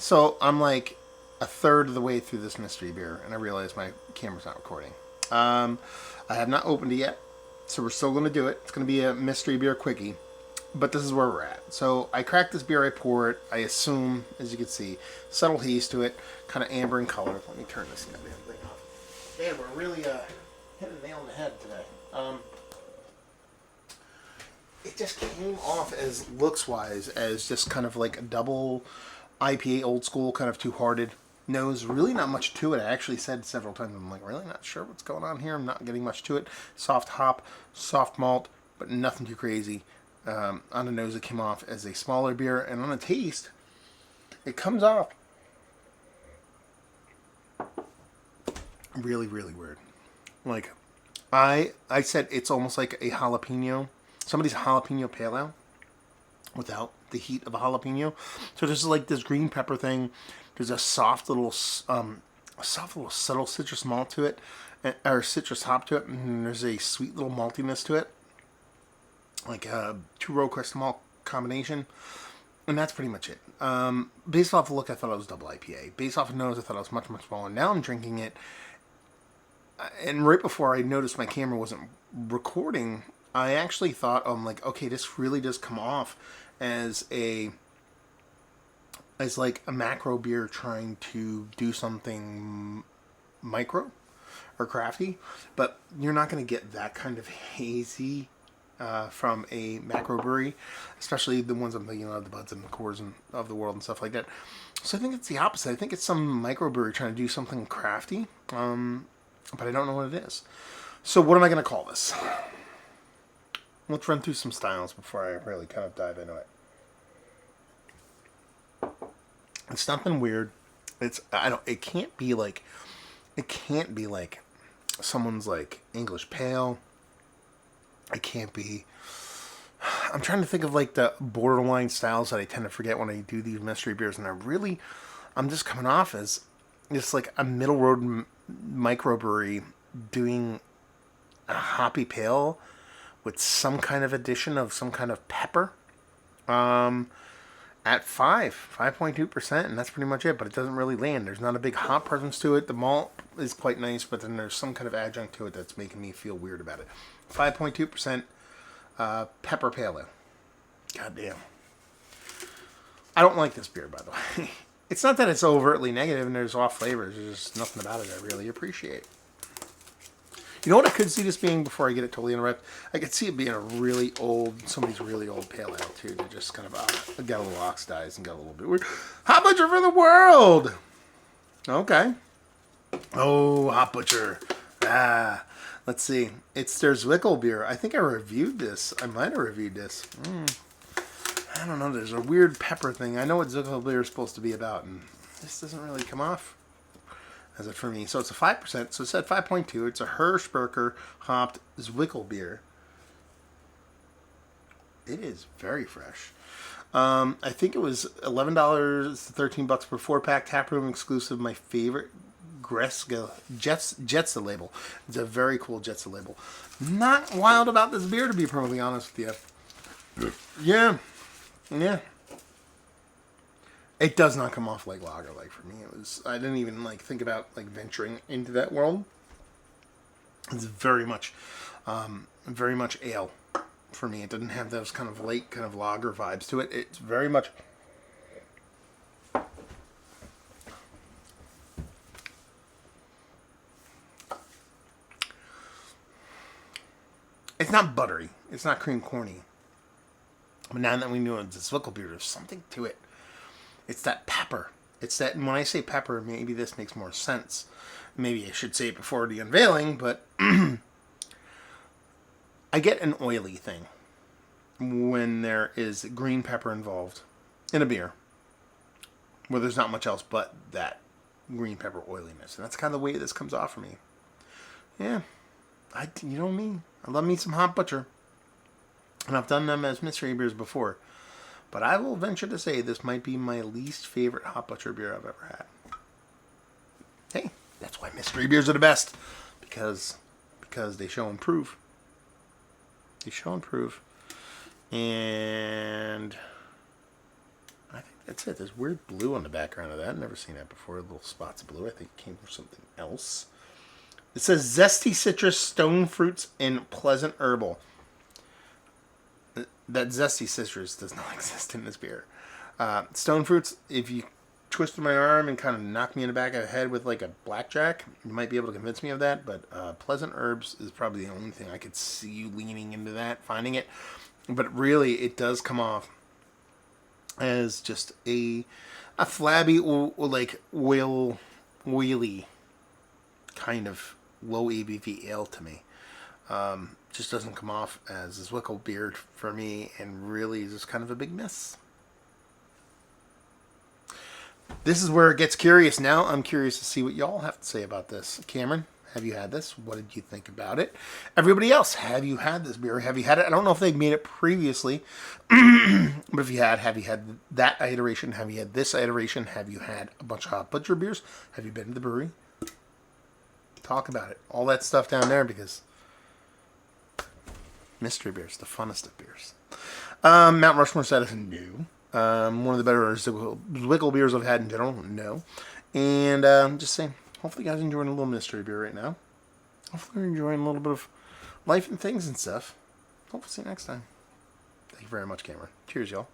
So I'm like a third of the way through this mystery beer, and I realize my camera's not recording. Um, I have not opened it yet, so we're still going to do it. It's going to be a mystery beer quickie, but this is where we're at. So I crack this beer, I pour it. I assume, as you can see, subtle haze to it, kind of amber in color. Let me turn this goddamn thing off. Man, we're really hitting the nail on the head today. It just came off as looks-wise as just kind of like a double IPA, old school, kind of two-hearted nose. Really not much to it. I actually said several times, I'm like, really not sure what's going on here. I'm not getting much to it. Soft hop, soft malt, but nothing too crazy. On the nose, it came off as a smaller beer, and on the taste, it comes off really, really weird. Like, I said it's almost like a jalapeno, somebody's jalapeno pale ale without the heat of a jalapeno. So there's like this green pepper thing. There's a soft little subtle citrus malt to it, or citrus hop to it, and there's a sweet little maltiness to it, like a two-row crystal malt combination. And that's pretty much it. Based off the look, I thought it was double IPA. Based off the nose, I thought it was much, much smaller. Now I'm drinking it, and right before I noticed my camera wasn't recording, I actually thought, I'm like, okay, this really does come off as like a macro beer trying to do something micro or crafty, but you're not going to get that kind of hazy from a macro brewery, especially the ones I'm thinking of, the Buds and the Coors and of the world and stuff like that. So I think it's the opposite. I think it's some microbrewery trying to do something crafty, but I don't know what it is. So what am I going to call this? Let's run through some styles before I really kind of dive into it. It's nothing weird. It can't be like someone's like English pale. It can't be. I'm trying to think of like the borderline styles that I tend to forget when I do these mystery beers, and I'm just coming off as just like a middle road microbrewery doing a hoppy pale with some kind of addition of some kind of pepper. At 5.2%, and that's pretty much it, but it doesn't really land. There's not a big hop presence to it. The malt is quite nice, but then there's some kind of adjunct to it that's making me feel weird about it. 5.2% pepper pale ale. God damn. I don't like this beer, by the way. It's not that it's overtly negative and there's off flavors. There's just nothing about it I really appreciate. You know what I could see this being before I get it totally interrupted? I could see it being a really old, somebody's really old pale ale too. They just kind of got a little oxidized and got a little bit weird. Hot Butcher for the world! Okay. Oh, Hot Butcher. Let's see. It's their Zwickel beer. I think I reviewed this. I might have reviewed this. I don't know. There's a weird pepper thing. I know what Zwickel beer is supposed to be about, and this doesn't really come off as it for me. So it's a 5%. So it said 5.2. It's a Hirschberger hopped Zwickel beer. It is very fresh. I think it was $11 to $13 per 4-pack, taproom exclusive. My favorite Greska Jetsa label. It's a very cool Jetsa label. Not wild about this beer, to be perfectly honest with you. Yeah. It does not come off like lager. Like for me, I didn't even like think about like venturing into that world. It's very much ale for me. It doesn't have those kind of late kind of lager vibes to it. It's very much. It's not buttery. It's not cream corny. But now that we know it's a Zwickel beer, there's something to it. It's that pepper. It's that, and when I say pepper, maybe this makes more sense. Maybe I should say it before the unveiling, but I get an oily thing when there is green pepper involved in a beer where there's not much else but that green pepper oiliness. And that's kind of the way this comes off for me. Yeah. You know me. I love me some Hot Butcher. And I've done them as mystery beers before. But I will venture to say this might be my least favorite Hot Butcher beer I've ever had. Hey, that's why mystery beers are the best. Because they show and prove. They show and prove. And I think That's it. There's weird blue on the background of that. I've never seen that before. Little spots of blue. I think it came from something else. It says zesty citrus, stone fruits, and pleasant herbal. That zesty citrus does not exist in this beer. Stone fruits, if you twisted my arm and kind of knocked me in the back of the head with like a blackjack, you might be able to convince me of that. But pleasant herbs is probably the only thing I could see you leaning into that, finding it. But really, it does come off as just a flabby, like oily kind of low ABV ale to me. Just doesn't come off as a Zwickel beer for me, and really is just kind of a big miss. This is where it gets curious now. I'm curious to see what y'all have to say about this. Cameron, have you had this? What did you think about it? Everybody else, have you had this beer? Have you had it? I don't know if they've made it previously, but if you have you had that iteration? Have you had this iteration? Have you had a bunch of Hop Butcher beers? Have you been to the brewery? Talk about it. All that stuff down there, because mystery beers, the funnest of beers. Mount Rushmore status, no. One of the better Zwickel beers I've had in general, no. And just saying, hopefully you guys are enjoying a little mystery beer right now. Hopefully you're enjoying a little bit of life and things and stuff. Hopefully see you next time. Thank you very much, Cameron. Cheers, y'all.